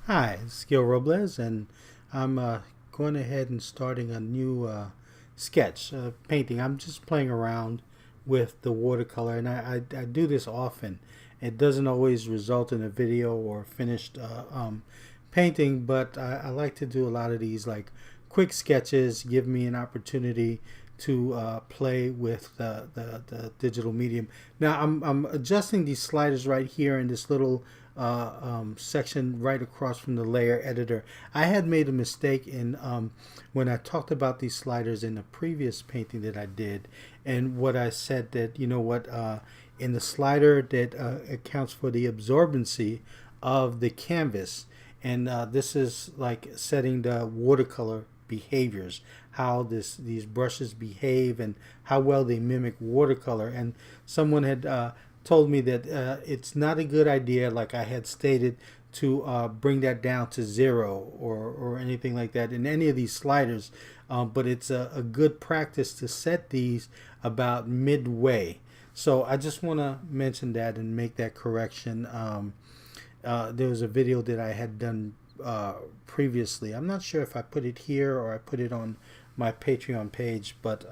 Hi, it's Gil Robles, and I'm going ahead and starting a new sketch painting. I'm just playing around with the watercolor, and I do this often. It doesn't always result in a video or finished painting, but I like to do a lot of these like quick sketches, give me an opportunity to play with the digital medium. Now I'm adjusting these sliders right here in this little section right across from the layer editor. I had made a mistake in when I talked about these sliders in the previous painting that I did, and what I said that in the slider that accounts for the absorbency of the canvas, and this is like setting the watercolor behaviors, how these brushes behave and how well they mimic watercolor. And someone had told me that it's not a good idea, like I had stated, to bring that down to zero or anything like that in any of these sliders. But it's a good practice to set these about midway. So I just want to mention that and make that correction. There was a video that I had done previously. I'm not sure if I put it here or I put it on my Patreon page, but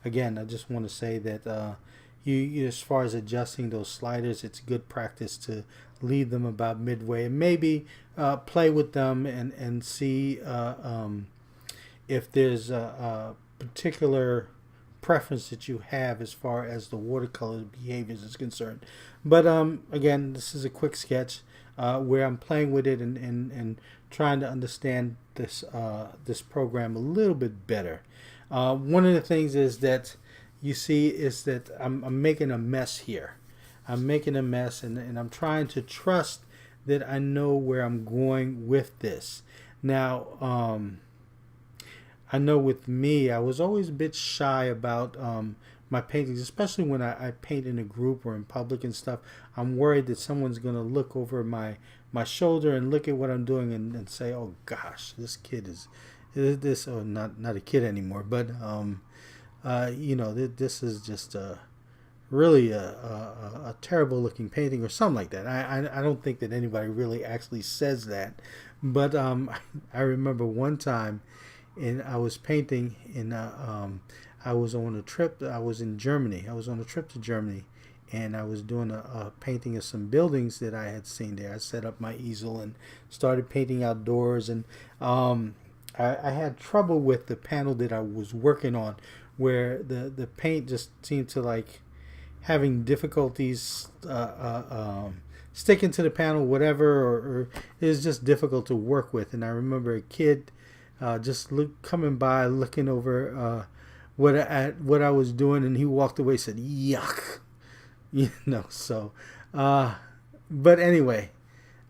again, I just want to say that as far as adjusting those sliders, it's good practice to leave them about midway and maybe play with them and see if there's a particular preference that you have as far as the watercolor behaviors is concerned. But again, this is a quick sketch where I'm playing with it and trying to understand this program a little bit better. One of the things is that you see is that I'm making a mess here. I'm making a mess, and I'm trying to trust that I know where I'm going with this. Now, I know with me, I was always a bit shy about my paintings, especially when I paint in a group or in public and stuff. I'm worried that someone's going to look over my shoulder and look at what I'm doing and say, "Oh gosh, this kid is this or not a kid anymore." But this is just really a terrible looking painting or something like that. I don't think that anybody really actually says that, but I remember one time I was painting in I was on a trip. I was in Germany. I was on a trip to Germany, and I was doing a painting of some buildings that I had seen there. I set up my easel and started painting outdoors, and I had trouble with the panel that I was working on, where the paint just seemed to like having difficulties sticking to the panel, whatever, or it was just difficult to work with. And I remember a kid coming by, looking over what I was doing, and he walked away, said yuck, So, but anyway,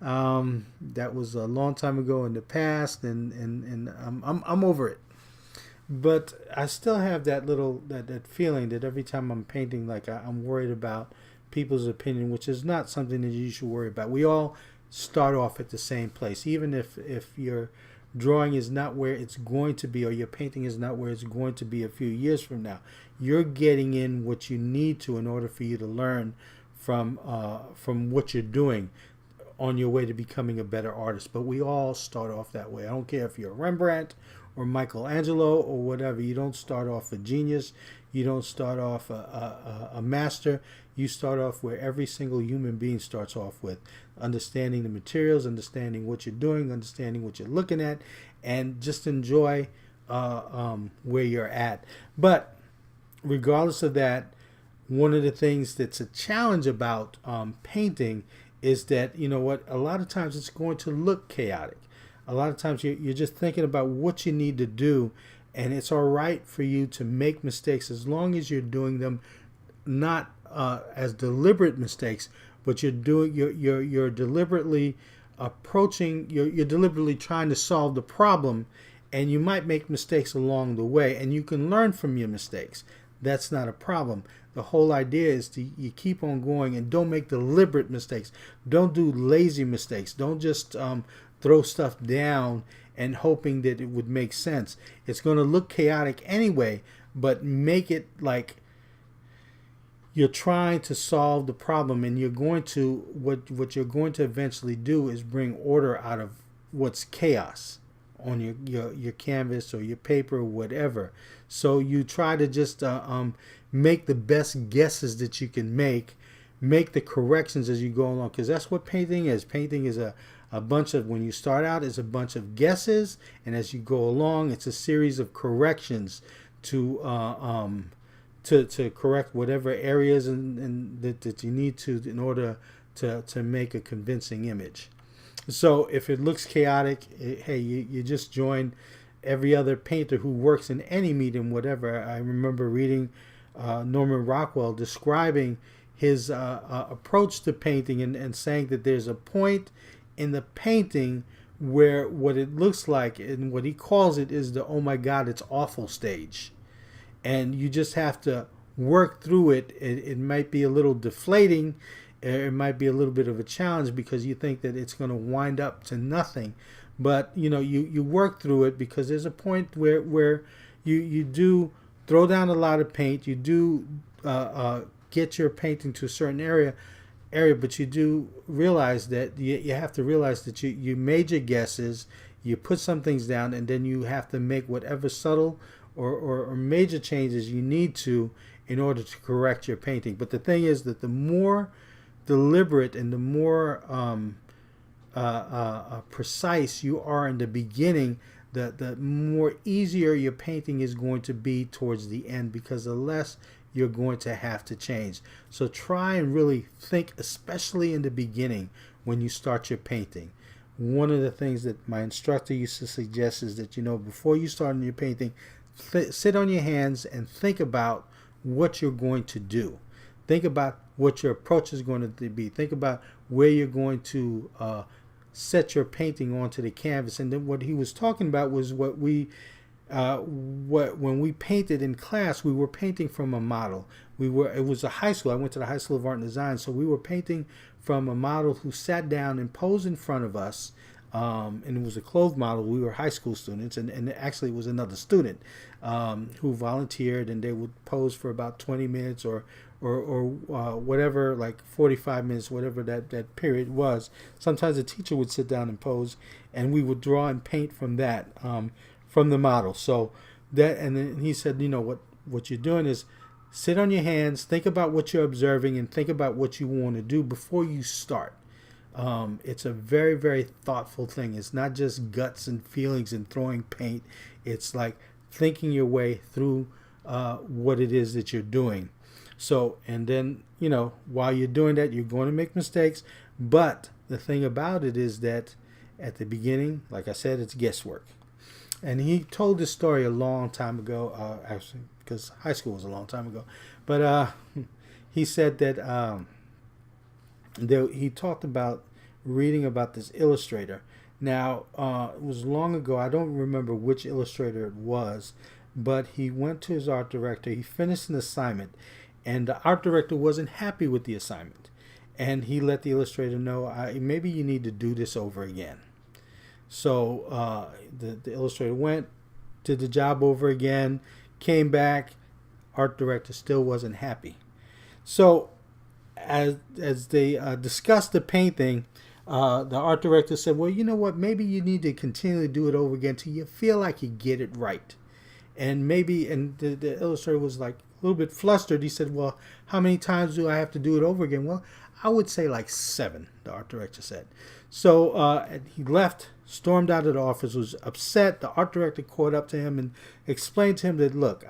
that was a long time ago in the past, and I'm over it. But I still have that feeling that every time I'm painting, like I'm worried about people's opinion, which is not something that you should worry about. We all start off at the same place, even if your drawing is not where it's going to be, or your painting is not where it's going to be a few years from now. You're getting in what you need to in order for you to learn from what you're doing on your way to becoming a better artist. But we all start off that way. I don't care if you're Rembrandt or Michelangelo or whatever. You don't start off a genius. You don't start off a master. You start off where every single human being starts off with, understanding the materials, understanding what you're doing, understanding what you're looking at, and just enjoy where you're at. But regardless of that, one of the things that's a challenge about painting is that, a lot of times it's going to look chaotic. A lot of times you're just thinking about what you need to do, and it's all right for you to make mistakes as long as you're doing them not as deliberate mistakes, but you're deliberately approaching, you're deliberately trying to solve the problem, and you might make mistakes along the way, and you can learn from your mistakes. That's not a problem. The whole idea is you keep on going and don't make deliberate mistakes. Don't do lazy mistakes. Don't just throw stuff down and hoping that it would make sense. It's going to look chaotic anyway, but make it like you're trying to solve the problem, and you're going to what you're going to eventually do is bring order out of what's chaos on your canvas or your paper or whatever. So you try to just make the best guesses that you can make the corrections as you go along, because that's what painting is. Painting is a bunch of, when you start out, it's a bunch of guesses, and as you go along, it's a series of corrections to correct whatever areas that you need to in order to make a convincing image. So if it looks chaotic, hey, you just join every other painter who works in any medium, whatever. I remember reading Norman Rockwell describing his approach to painting, and saying that there's a point in the painting where what it looks like, and what he calls it, is the "oh my God, it's awful" stage. And you just have to work through it. It might be a little deflating. It might be a little bit of a challenge because you think that it's going to wind up to nothing. But, you work through it, because there's a point where you do throw down a lot of paint. You do get your painting to a certain area, but you do realize that you have to realize that you made your guesses, you put some things down, and then you have to make whatever subtle or major changes you need to in order to correct your painting. But the thing is that the more deliberate and the more precise you are in the beginning, the more easier your painting is going to be towards the end, because the less you're going to have to change. So try and really think, especially in the beginning when you start your painting. One of the things that my instructor used to suggest is that, before you start your painting, sit on your hands and think about what you're going to do. Think about what your approach is going to be. Think about where you're going to set your painting onto the canvas. And then what he was talking about was when we painted in class, we were painting from a model. It was a high school. I went to the High School of Art and Design, so we were painting from a model who sat down and posed in front of us. And it was a clothed model. We were high school students, and actually it was another student who volunteered, and they would pose for about 20 minutes or whatever, like 45 minutes, whatever that period was. Sometimes the teacher would sit down and pose, and we would draw and paint from that, from the model. So that, and then he said, what you're doing is sit on your hands, think about what you're observing, and think about what you want to do before you start. It's a very, very thoughtful thing. It's not just guts and feelings and throwing paint. It's like thinking your way through what it is that you're doing. So, and then, while you're doing that, you're going to make mistakes. But the thing about it is that at the beginning, like I said, it's guesswork. And he told this story a long time ago, actually, because high school was a long time ago. But he said that he talked about reading about this illustrator. Now, it was long ago. I don't remember which illustrator it was, but he went to his art director. He finished an assignment, and the art director wasn't happy with the assignment. And he let the illustrator know, maybe you need to do this over again. So the illustrator went, did the job over again, came back. Art director still wasn't happy. So as they discussed the painting, the art director said, well, you know what, maybe you need to continually do it over again till you feel like you get it right. And the illustrator was like a little bit flustered. He said, well, how many times do I have to do it over again? Well, I would say like 7, the art director said. So he left, stormed out of the office, was upset. The art director caught up to him and explained to him that, look,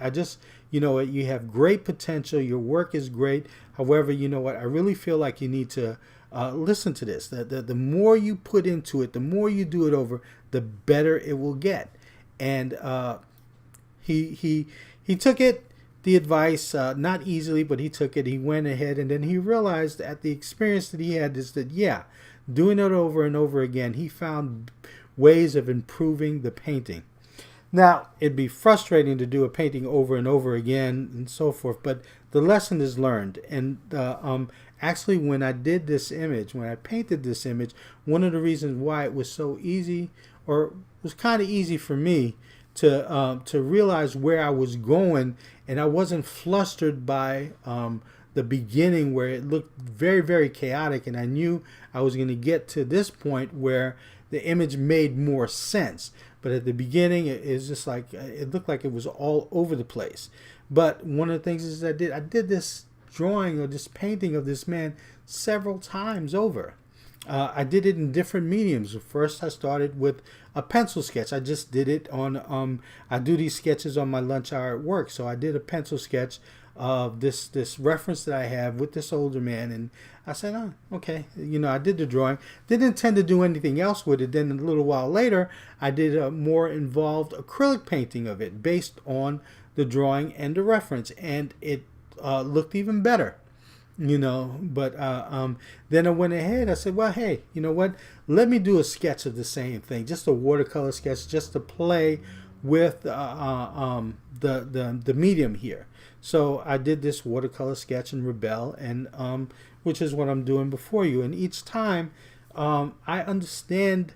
you have great potential. Your work is great. However, you know what? I really feel like you need to listen to this. The more you put into it, the more you do it over, the better it will get. And he took it, the advice, not easily, but he took it. He went ahead, and then he realized at the experience that he had is that, doing it over and over again, he found ways of improving the painting. Now, it'd be frustrating to do a painting over and over again and so forth, but the lesson is learned. And actually, when I did this image, when I painted this image, one of the reasons why it was so easy, or was kind of easy for me to realize where I was going, and I wasn't flustered by the beginning where it looked very, very chaotic, and I knew I was going to get to this point where the image made more sense. But at the beginning, it's just like it looked like it was all over the place. But one of the things is I did this drawing or this painting of this man several times over. I did it in different mediums. First, I started with a pencil sketch. I just did it on. I do these sketches on my lunch hour at work, so I did a pencil sketch of this reference that I have with this older man, and I said, oh, okay, I did the drawing. Didn't intend to do anything else with it. Then a little while later, I did a more involved acrylic painting of it based on the drawing and the reference, and it looked even better. But then I went ahead. I said, well, hey, you know what? Let me do a sketch of the same thing, just a watercolor sketch, just to play with the medium here. So I did this watercolor sketch in Rebel, and which is what I'm doing before you. And each time, I understand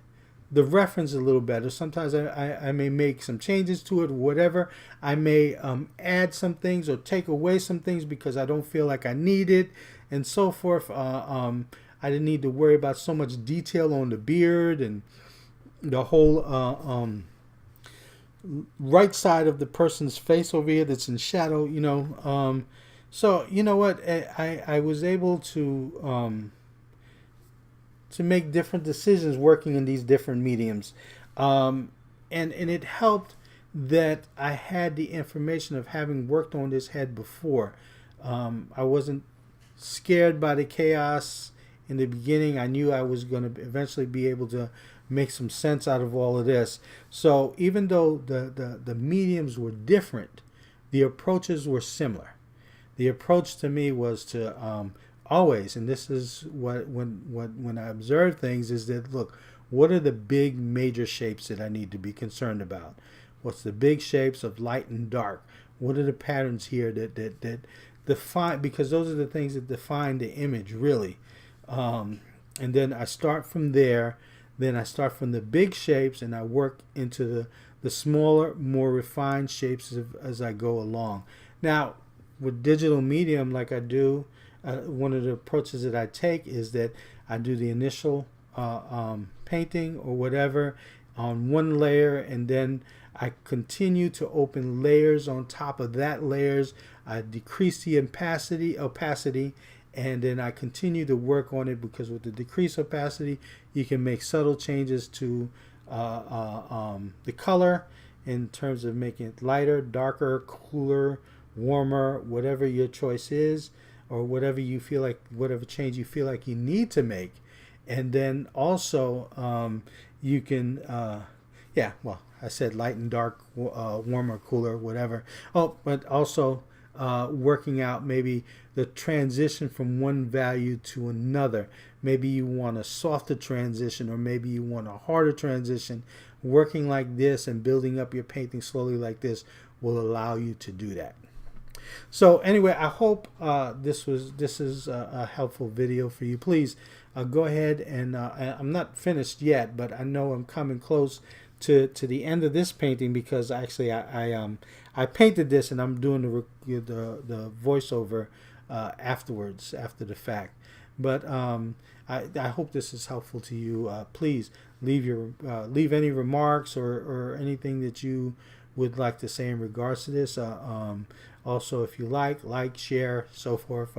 the reference a little better. Sometimes I may make some changes to it, whatever. I may add some things or take away some things because I don't feel like I need it, and so forth. I didn't need to worry about so much detail on the beard and the whole right side of the person's face over here that's in shadow, so you know what, I was able to make different decisions working in these different mediums, and it helped that I had the information of having worked on this head before. I wasn't scared by the chaos in the beginning. I knew I was going to eventually be able to make some sense out of all of this. So even though the mediums were different, the approaches were similar. The approach to me was to always, and this is what when I observe things, is that, look, what are the big major shapes that I need to be concerned about? What's the big shapes of light and dark? What are the patterns here that define, because those are the things that define the image really. And then I start from there. Then I start from the big shapes and I work into the smaller, more refined shapes as I go along. Now, with digital medium, like I do, one of the approaches that I take is that I do the initial painting or whatever on one layer, and then I continue to open layers on top of that layers. I decrease the opacity, and then I continue to work on it, because with the decreased opacity, you can make subtle changes to the color in terms of making it lighter, darker, cooler, warmer, whatever your choice is, or whatever you feel like, whatever change you feel like you need to make. And then also you can, I said light and dark, warmer, cooler, whatever. Oh, but also working out maybe the transition from one value to another. Maybe you want a softer transition, or maybe you want a harder transition. Working like this and building up your painting slowly like this will allow you to do that. So anyway, I hope this is a helpful video for you. Please go ahead and I'm not finished yet, but I know I'm coming close to the end of this painting, because actually I painted this and I'm doing the voiceover afterwards, after the fact. But I hope this is helpful to you. Please leave any remarks or anything that you would like to say in regards to this. Also, if you like, share, so forth,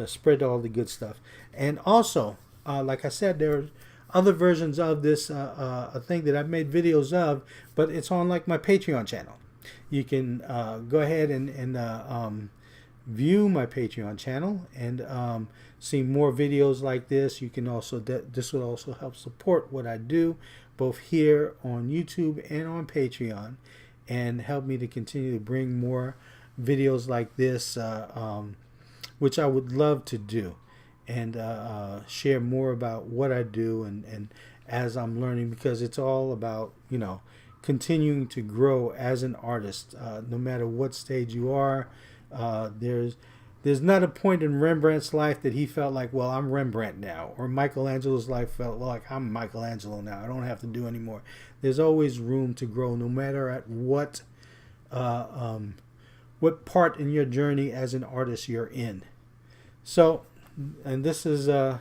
spread all the good stuff. And also, like I said, there are other versions of this a thing that I've made videos of, but it's on like my Patreon channel. You can go ahead and view my Patreon channel and see more videos like this. You can also, this will also help support what I do, both here on YouTube and on Patreon, and help me to continue to bring more videos like this, which I would love to do, and share more about what I do and as I'm learning, because it's all about, continuing to grow as an artist, no matter what stage you are. There's not a point in Rembrandt's life that he felt like, well, I'm Rembrandt now, or Michelangelo's life felt like, I'm Michelangelo now, I don't have to do anymore. There's always room to grow, no matter at what part in your journey as an artist you're in. So, and this is the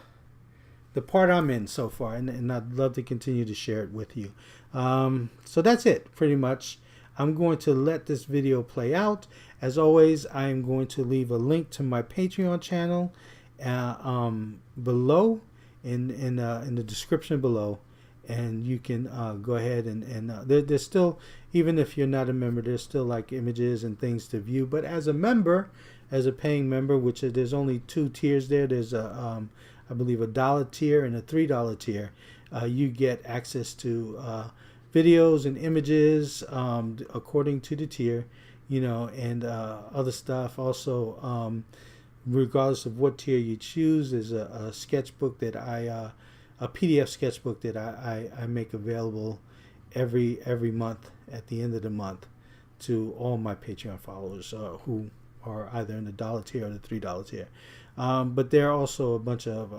part I'm in so far, and I'd love to continue to share it with you. So that's it, pretty much. I'm going to let this video play out. As always, I am going to leave a link to my Patreon channel below in the description below, and you can go ahead and there's still, even if you're not a member, there's still like images and things to view. But as a member, as a paying member, which there's only two tiers there. There's a I believe $1 tier and a $3 tier. You get access to videos and images according to the tier, you know, and other stuff. Also, regardless of what tier you choose, there's a sketchbook that a PDF sketchbook that I make available every month at the end of the month to all my Patreon followers who are either in the $1 tier or the $3 tier. But there are also a bunch of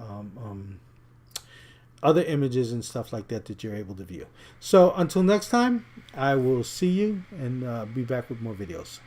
other images and stuff like that that you're able to view. So until next time, I will see you and be back with more videos.